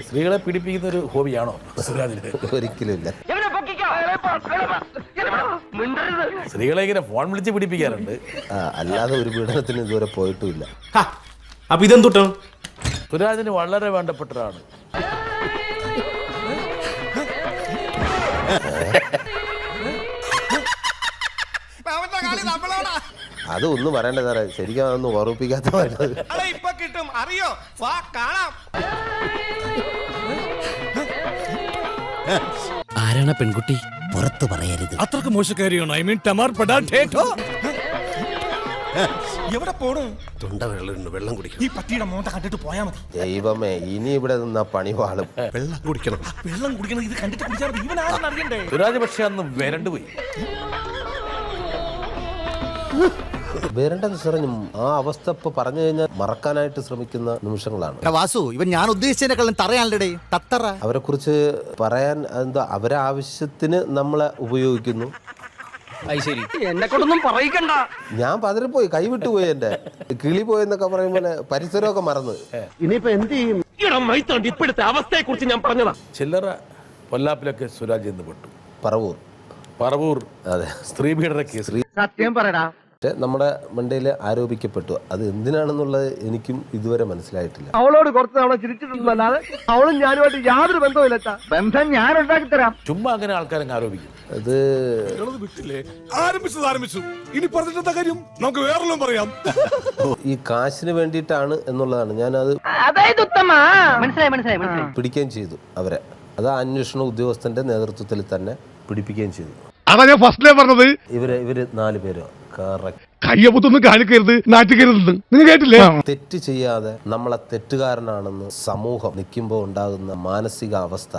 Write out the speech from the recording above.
സ്ത്രീകളെ പീഡിപ്പിക്കുന്ന ഒരു ഹോബിയാണോ സുരാജിന്? ഒരിക്കലുമില്ല. സ്ത്രീകളെ ഇങ്ങനെ ഫോൺ വിളിച്ച് പീഡിപ്പിക്കാറുണ്ട്. അല്ലാതെ ഒരു പീഡനത്തിന് ഇതുവരെ പോയിട്ടുമില്ല. അപ്പൊ ഇതെന്തുട്ടോ? സുരാജിന് വളരെ വേണ്ടപ്പെട്ടതാണ്. അതൊന്നും പറയണ്ട സാറേ, ശരിക്കും അതൊന്നും ഓർമ്മിപ്പിക്കാത്ത വേണ്ടത്. ആരാണ് പെൺകുട്ടി? പുറത്തു പറയരുത്. അത്രക്ക് മോശക്കാരിയാണോ? ഐ മീൻ ടമാർ പടാ ഠേഠോ. എവിടെ പോണു? തൊണ്ട വെള്ളം കുടിക്കണം. ഈ പട്ടിയുടെ മോന്ത കണ്ടിട്ട് പോയാ മതി. ദൈവമേ, ഇനി ഇവിടെ നിന്നാ പണി വാളും. വെള്ളം കുടിക്കണം. വെള്ളം കുടിക്കണം. ഇത് കണ്ടിട്ട് കുടിച്ചാൽ മതി. ഇവനാണെന്ന് അറിയണ്ടേ? സുരാജ് പക്ഷെ അന്ന് വരണ്ടുപോയി. വരണ്ടെന്ന് പറഞ്ഞു. ആ അവസ്ഥ ഇപ്പൊ പറഞ്ഞു കഴിഞ്ഞാൽ മറക്കാനായിട്ട് ശ്രമിക്കുന്ന നിമിഷങ്ങളാണ്. വാസു, ഇവൻ ഞാൻ ഉദ്ദേശിച്ചതിനെക്കാളും തറയാണല്ലേ തത്തറ. അവരെ കുറിച്ച് പറയാൻ എന്താ, അവരെ ആവശ്യത്തിന് നമ്മളെ ഉപയോഗിക്കുന്നു. എന്നെ കൊണ്ടൊന്നും പറയിക്കണ്ട. ഞാൻ പതറിപ്പോയി, കൈവിട്ടു പോയി. എന്റെ കിളി പോയെന്നൊക്കെ പറയും പോലെ പരിസരമൊക്കെ മറന്ന്. ഇനിയിപ്പോ എന്ത് ചെയ്യും? ഇപ്പോഴത്തെ അവസ്ഥയെ കുറിച്ച് ഞാൻ പറഞ്ഞതാ. ചില്ലറ പൊല്ലാപ്പിലൊക്കെ സുരാജ് എന്ന് പെട്ടു. പറവൂർ അതെ, സ്ത്രീ പീഡന കേസ്. സത്യം പറയടാ. പക്ഷെ നമ്മുടെ മണ്ടയിൽ ആരോപിക്കപ്പെട്ടു. അത് എന്തിനാണെന്നുള്ളത് എനിക്കും ഇതുവരെ മനസ്സിലായിട്ടില്ല. അവളോട് കുറച്ച് തവണ ചിരിച്ചിട്ടുണ്ടല്ലാതെ അവളും ഞാനുമായിട്ട് യാതൊരു ബന്ധവുമില്ല. ബന്ധം ഞാൻ ഉണ്ടാക്കി തരാം. ചുമ്മാ അങ്ങനെ ആൾക്കാരങ്ങ് ആരോപിക്കും. അത് ആരംഭിച്ചു. ഇനി പറഞ്ഞിട്ടെന്താ കാര്യം? നമുക്ക് വേറെല്ലാം പറയാം. ഈ കാശിന് വേണ്ടിയിട്ടാണ് എന്നുള്ളതാണ്. ഞാനത് അതായത് മനസ്സിലായി. പിടിക്കുകയും ചെയ്തു അവരെ. അത് അന്വേഷണ ഉദ്യോഗസ്ഥന്റെ നേതൃത്വത്തിൽ തന്നെ പിടിപ്പിക്കുകയും ചെയ്തു. അതാ ഞാൻ ഫസ്റ്റിലേ പറഞ്ഞത്. ഇവര് 4 പേരോ കയ്യപ്പൊത്തൊന്നും കാണിക്കരുത്, നാറ്റിക്കരുത്. നിങ്ങൾ കേട്ടില്ലേ? തെറ്റ് ചെയ്യാതെ നമ്മളെ തെറ്റുകാരനാണെന്ന് സമൂഹം നിൽക്കുമ്പോൾ ഉണ്ടാകുന്ന മാനസിക അവസ്ഥ